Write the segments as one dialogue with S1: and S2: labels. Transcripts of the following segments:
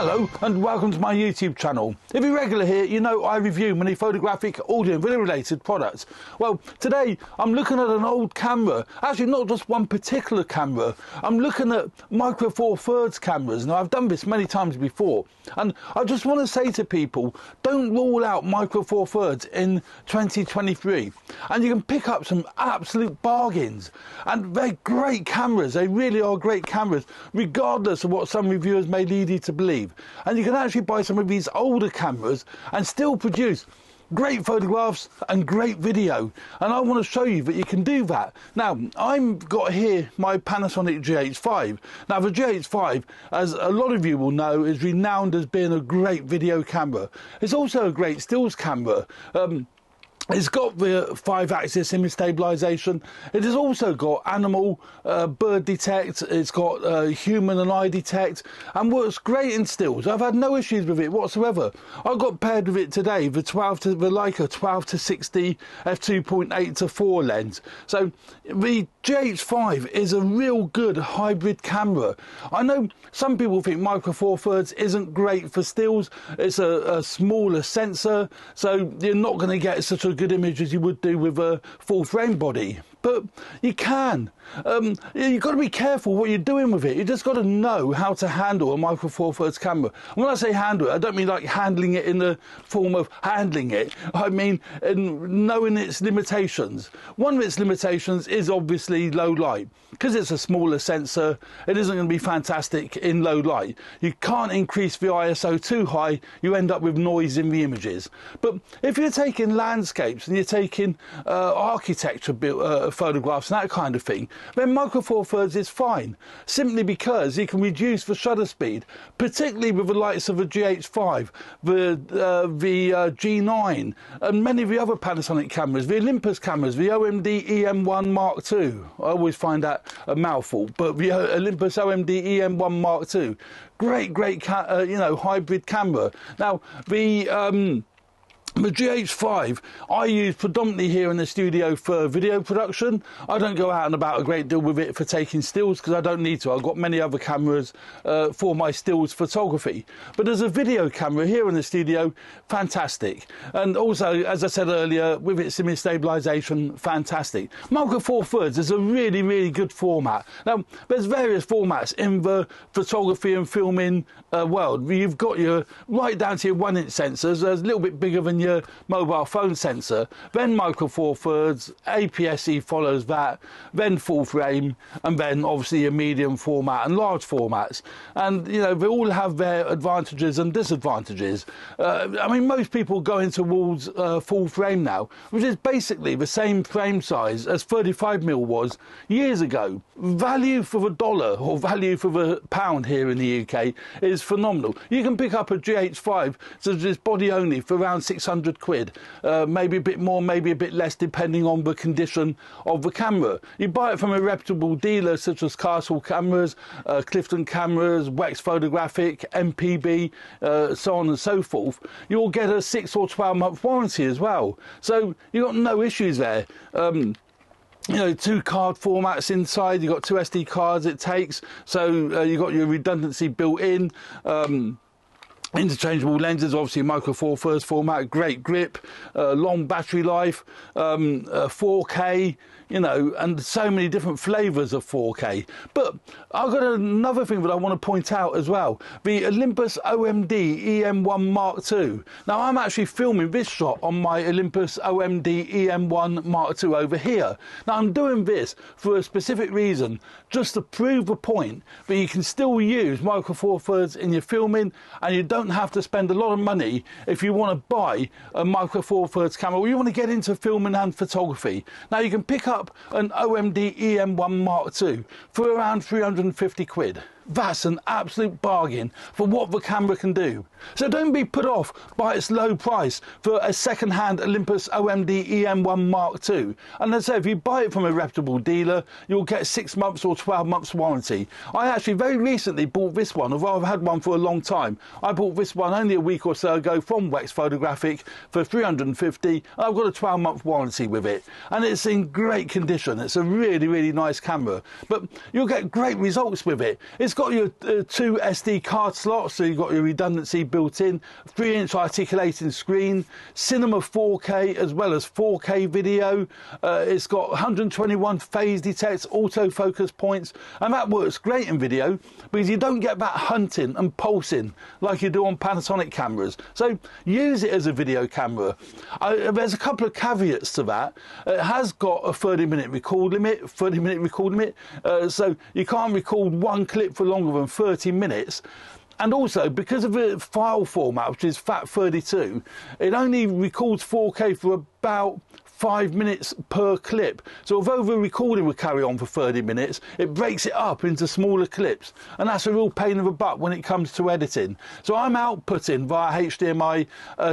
S1: Hello and welcome to my YouTube channel. If you're regular here, you know I review many photographic, audio and video related products. Well, today I'm looking at an old camera, actually not just one particular camera. I'm looking at Micro Four Thirds cameras. Now I've done this many times before and I just want to say to people, don't rule out Micro Four Thirds in 2023. And you can pick up some absolute bargains, and they're great cameras. They really are great cameras, regardless of what some reviewers may lead you to believe. And you can actually buy some of these older cameras and still produce great photographs and great video, and I want to show you that you can do that. Now I've got here my Panasonic GH5. Now the GH5, as a lot of you will know, is renowned as being a great video camera. It's also a great stills camera. It's got the 5-axis image stabilization. It has also got animal, bird detect. It's got human and eye detect, and works great in stills. I've had no issues with it whatsoever. I got paired with it today, the Leica 12 to 60 f2.8 to 4 lens. So the GH5 is a real good hybrid camera. I know some people think Micro Four Thirds isn't great for stills. It's a smaller sensor, so you're not going to get such a good image as you would do with a full frame body, but you can. You've got to be careful what you're doing with it. You just got to know how to handle a Micro Four Thirds camera. And when I say handle it, I don't mean like handling it in the form of handling it. I mean in knowing its limitations. One of its limitations is obviously low light. Because it's a smaller sensor, it isn't going to be fantastic in low light. You can't increase the ISO too high, you end up with noise in the images. But if you're taking landscapes and you're taking architecture photographs and that kind of thing, then Micro Four Thirds is fine, simply because you can reduce the shutter speed, particularly with the likes of the GH5, the G9, and many of the other Panasonic cameras, the Olympus cameras, the OMD EM1 Mark II. I always find that a mouthful, but the Olympus OMD EM1 Mark II, great hybrid camera. Now the GH5 I use predominantly here in the studio for video production. I don't go out and about a great deal with it for taking stills because I don't need to. I've got many other cameras for my stills photography. But as a video camera here in the studio, fantastic. And also, as I said earlier, with its image stabilization, fantastic. Micro Four Thirds is a really good format. Now, there's various formats in the photography and filming world. You've got your right down to your 1-inch sensors. There's a little bit bigger than your mobile phone sensor, then Micro Four Thirds, aps-c follows that, then full frame, and then obviously your medium format and large formats. And you know, they all have their advantages and disadvantages. I mean, most people go into towards full frame now, which is basically the same frame size as 35mm was years ago. Value for the dollar, or value for the pound here in the UK, is phenomenal. You can pick up a GH5 so just body only for around 600 quid, maybe a bit more, maybe a bit less, depending on the condition of the camera. You buy it from a reputable dealer such as Castle Cameras, Clifton Cameras, Wex Photographic, MPB, so on and so forth. You'll get a 6 or 12-month warranty as well, so you've got no issues there. You know, 2 card formats inside, you've got 2 SD cards it takes, so you've got your redundancy built in. Interchangeable lenses, obviously Micro Four Thirds format, great grip, long battery life, 4K, you know, and so many different flavours of 4K. But I've got another thing that I want to point out as well, the Olympus OMD EM1 Mark II. Now I'm actually filming this shot on my Olympus OMD EM1 Mark II over here. Now I'm doing this for a specific reason, just to prove the point that you can still use Micro Four Thirds in your filming, and you don't have to spend a lot of money if you want to buy a Micro Four Thirds camera or you want to get into filming and photography. Now you can pick up an OMD EM1 Mark II for around 350 quid. That's an absolute bargain for what the camera can do. So don't be put off by its low price for a second-hand Olympus OMD EM1 Mark II. And as I say, if you buy it from a reputable dealer, you'll get 6 months or 12 months warranty. I actually very recently bought this one, although I've had one for a long time. I bought this one only a week or so ago from Wex Photographic for 350, and I've got a 12-month warranty with it. And it's in great condition. It's a really nice camera. But you'll get great results with it. It's It's got your 2 SD card slots, so you've got your redundancy built in, 3-inch articulating screen, cinema 4K as well as 4K video. It's got 121 phase detect, autofocus points, and that works great in video because you don't get that hunting and pulsing like you do on Panasonic cameras. So use it as a video camera. There's a couple of caveats to that. It has got a 30-minute record limit, so you can't record one clip for longer than 30 minutes. And also, because of the file format, which is FAT32, it only records 4K for about 5 minutes per clip. So although the recording will carry on for 30 minutes, it breaks it up into smaller clips. And that's a real pain in the butt when it comes to editing. So I'm outputting via HDMI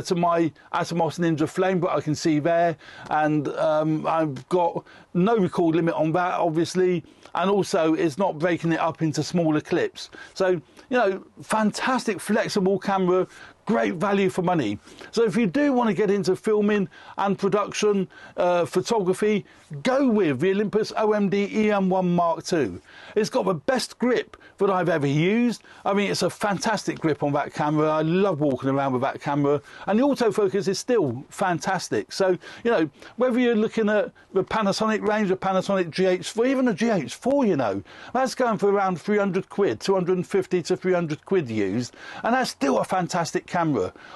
S1: to my Atomos Ninja Flame, but I can see there. And I've got no record limit on that, obviously. And also, it's not breaking it up into smaller clips. So, you know, fantastic flexible camera, great value for money. So if you do want to get into filming and production, photography, go with the Olympus OMD EM1 Mark II. It's got the best grip that I've ever used. I mean, it's a fantastic grip on that camera. I love walking around with that camera, and the autofocus is still fantastic. So, you know, whether you're looking at the Panasonic range, the Panasonic GH5, even the GH4, you know, that's going for around 300 quid, 250 to 300 quid used, and that's still a fantastic camera.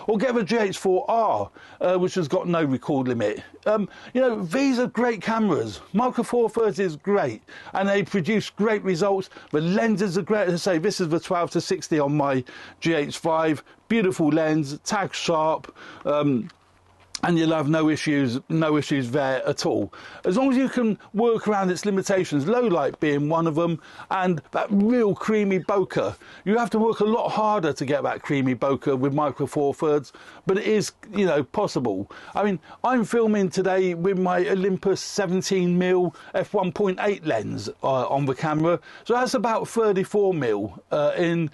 S1: Or get the GH4R, which has got no record limit. You know, these are great cameras. Micro Four Thirds is great, and they produce great results. The lenses are great. As I say, this is the 12 to 60 on my GH5. Beautiful lens, tag sharp. And you'll have no issues there at all. As long as you can work around its limitations, low light being one of them, and that real creamy bokeh. You have to work a lot harder to get that creamy bokeh with Micro Four Thirds, but it is, you know, possible. I mean, I'm filming today with my Olympus 17mm f1.8 lens on the camera, so that's about 34mm in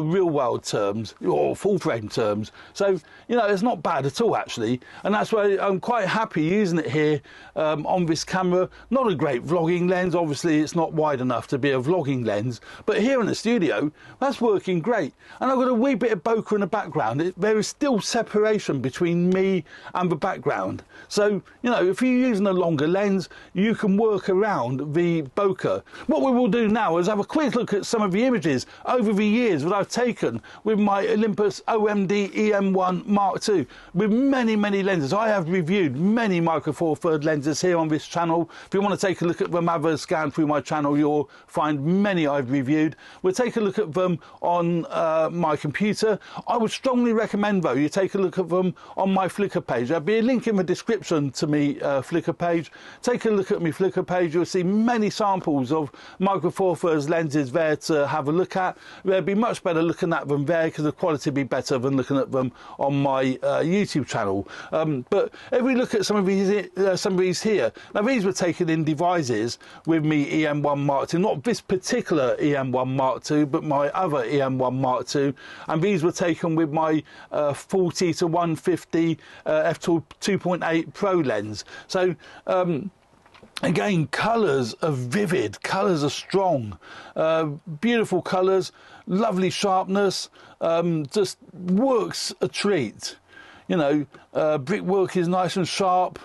S1: real world terms, or full frame terms. So, you know, it's not bad at all, actually. And that's why I'm quite happy using it here on this camera. Not a great vlogging lens, obviously it's not wide enough to be a vlogging lens, but here in the studio that's working great. And I've got a wee bit of bokeh in the background. There is still separation between me and the background. So, you know, if you're using a longer lens, you can work around the bokeh. What we will do now is have a quick look at some of the images over the years that I've taken with my Olympus OMD EM1 Mark II with many lenses. I have reviewed many Micro Four Thirds lenses here on this channel. If you want to take a look at them, have a scan through my channel, you'll find many I've reviewed. We'll take a look at them on my computer. I would strongly recommend, though, you take a look at them on my Flickr page. There'll be a link in the description to my Flickr page. Take a look at my Flickr page. You'll see many samples of Micro Four Thirds lenses there to have a look at. They'll be much better looking at them there because the quality will be better than looking at them on my YouTube channel. But if we look at some of these here, now these were taken in devices with me EM1 Mark II, not this particular EM1 Mark II, but my other EM1 Mark II, and these were taken with my 40 to 150 f2.8 Pro lens. So again, colours are vivid, colours are strong, beautiful colours, lovely sharpness, just works a treat. You know, brickwork is nice and sharp,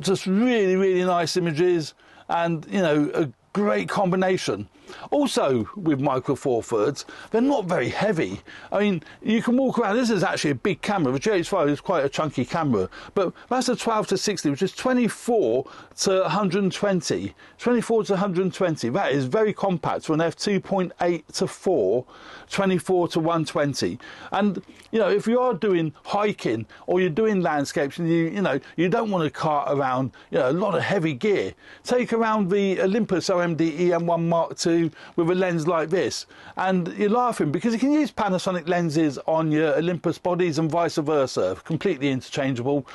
S1: just really nice images, and, you know, a great combination. Also, with Micro Four Thirds, they're not very heavy. I mean, you can walk around. This is actually a big camera. The GH5 is quite a chunky camera, but that's a 12 to 60, which is 24 to 120. 24 to 120. That is very compact for an f2.8 to 4, 24 to 120. And, you know, if you are doing hiking or you're doing landscapes and you know, you don't want to cart around, you know, a lot of heavy gear, take around the Olympus OMD EM1 Mark II with a lens like this, and you're laughing because you can use Panasonic lenses on your Olympus bodies and vice versa, completely interchangeable.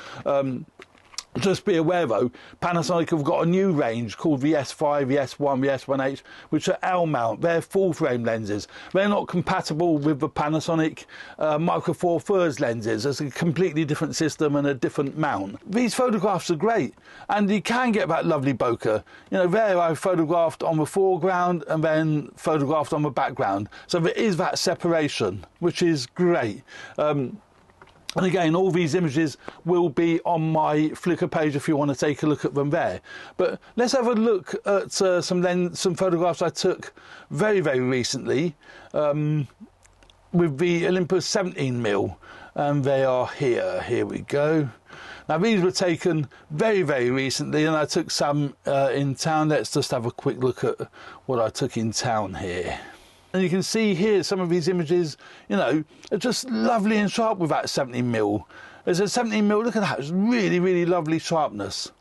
S1: Just be aware though, Panasonic have got a new range called the S5, the S1, the S1H, which are L mount. They're full frame lenses. They're not compatible with the Panasonic Micro Four Thirds lenses. It's a completely different system and a different mount. These photographs are great, and you can get that lovely bokeh. You know, there I photographed on the foreground and then photographed on the background. So there is that separation, which is great. And again, all these images will be on my Flickr page if you want to take a look at them there. But let's have a look at some photographs I took very, very recently with the Olympus 17mm. And they are here. Here we go. Now, these were taken very, very recently, and I took some in town. Let's just have a quick look at what I took in town here. And you can see here some of these images, you know, are just lovely and sharp with that 17mm. There's a 17mm, look at that, it's really, really lovely sharpness.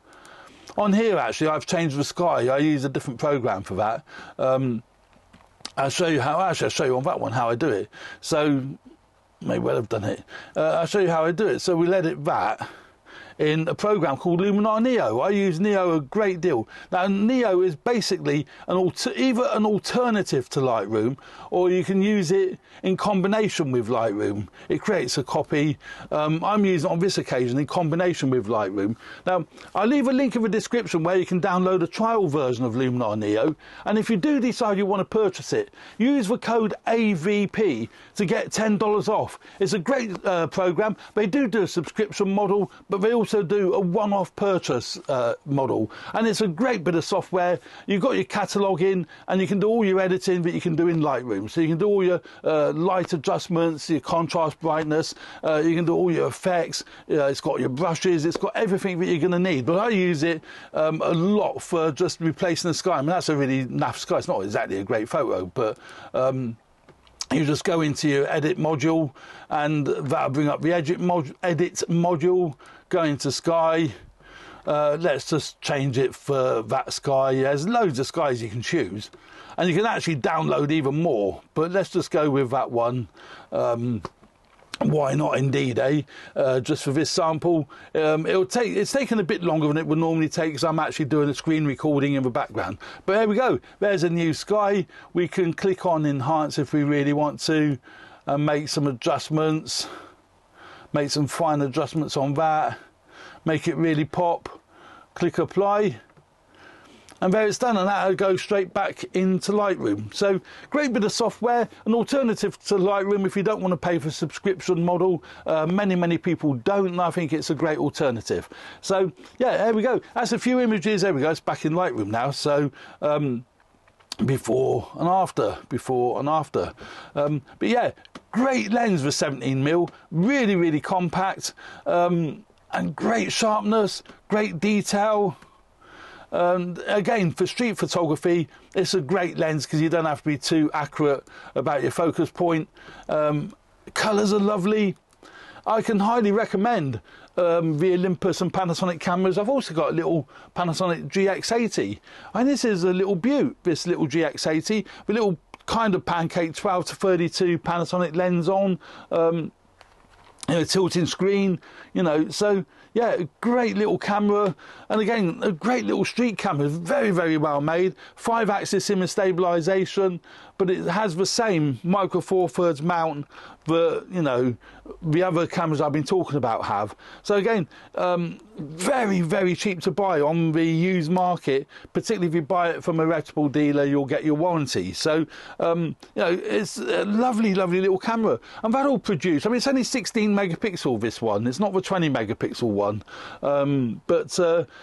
S1: On here, actually, I've changed the sky. I use a different program for that. I'll show you how, actually, I'll show you on that one how I do it. So, may well have done it. I'll show you how I do it. So we'll edit that in a program called Luminar NEO. I use NEO a great deal. Now, NEO is basically either an alternative to Lightroom, or you can use it in combination with Lightroom. It creates a copy. I'm using it on this occasion in combination with Lightroom. Now, I'll leave a link in the description where you can download a trial version of Luminar NEO, and if you do decide you want to purchase it, use the code AVP to get $10 off. It's a great program. They do a subscription model, but they also do a one-off purchase model, and it's a great bit of software. You've got your catalogue in, and you can do all your editing that you can do in Lightroom. So you can do all your light adjustments, your contrast brightness, you can do all your effects. It's got your brushes, it's got everything that you're going to need. But I use it a lot for just replacing the sky. I mean, that's a really naff sky. It's not exactly a great photo, but you just go into your edit module, and that'll bring up the edit module. Go into sky. Let's just change it for that sky. There's loads of skies you can choose, and you can actually download even more, but let's just go with that one. Why not, indeed, eh? Just for this sample. It's taken a bit longer than it would normally take, because I'm actually doing a screen recording in the background. But there we go. There's a new sky. We can click on enhance if we really want to, and make some adjustments. Make some fine adjustments on that, make it really pop, click apply, and there it's done, and that'll go straight back into Lightroom. So, great bit of software, an alternative to Lightroom if you don't want to pay for a subscription model. Many people don't, and I think it's a great alternative. So, yeah, there we go. That's a few images. There we go. It's back in Lightroom now. So, before and after. But yeah, great lens for 17mm, really compact, and great sharpness, great detail. And again, for street photography, it's a great lens because you don't have to be too accurate about your focus point. Colours are lovely. I can highly recommend the Olympus and Panasonic cameras. I've also got a little Panasonic GX80, and this is a little beaut, this little GX80, with a little kind of pancake 12 to 32 Panasonic lens on, you know, tilting screen, you know. So yeah, a great little camera, and again, a great little street camera, very well made, 5-axis image stabilization, but it has the same Micro Four Thirds mount that, you know, the other cameras I've been talking about have. So again, very cheap to buy on the used market, particularly if you buy it from a reputable dealer. You'll get your warranty. So you know, it's a lovely little camera, and that all produced, I mean, it's only 16 megapixel, this one, it's not the 20 megapixel one, but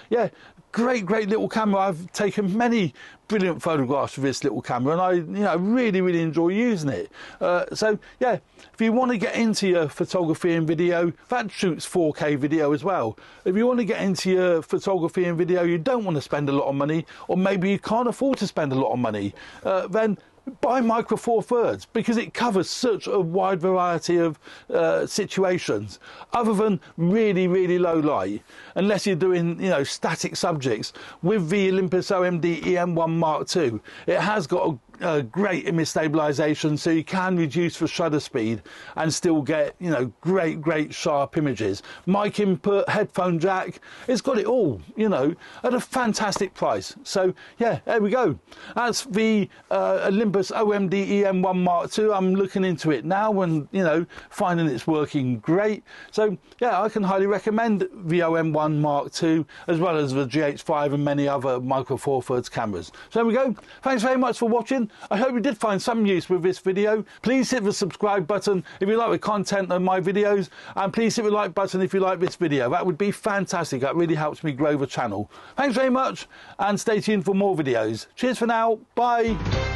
S1: yeah, great little camera. I've taken many brilliant photographs with this little camera, and I, you know, really enjoy using it. So yeah, if you want to get into your photography and video, that shoots 4K video as well. If you want to get into your photography and video, you don't want to spend a lot of money, or maybe you can't afford to spend a lot of money, then buy Micro Four Thirds, because it covers such a wide variety of situations, other than really low light, unless you're doing, you know, static subjects. With the Olympus OMD EM1 Mark II, it has got great image stabilization, so you can reduce the shutter speed and still get, you know, great sharp images. Mic input, headphone jack, it's got it all, you know, at a fantastic price. So yeah, there we go. That's the Olympus OMD EM1 Mark II. I'm looking into it now and, you know, finding it's working great. So yeah, I can highly recommend the OM1 Mark II as well as the GH5 and many other Micro Four Thirds cameras. So there we go. Thanks very much for watching. I hope you did find some use with this video. Please hit the subscribe button if you like the content of my videos, and please hit the like button if you like this video. That would be fantastic. That really helps me grow the channel. Thanks very much, and stay tuned for more videos. Cheers for now. Bye.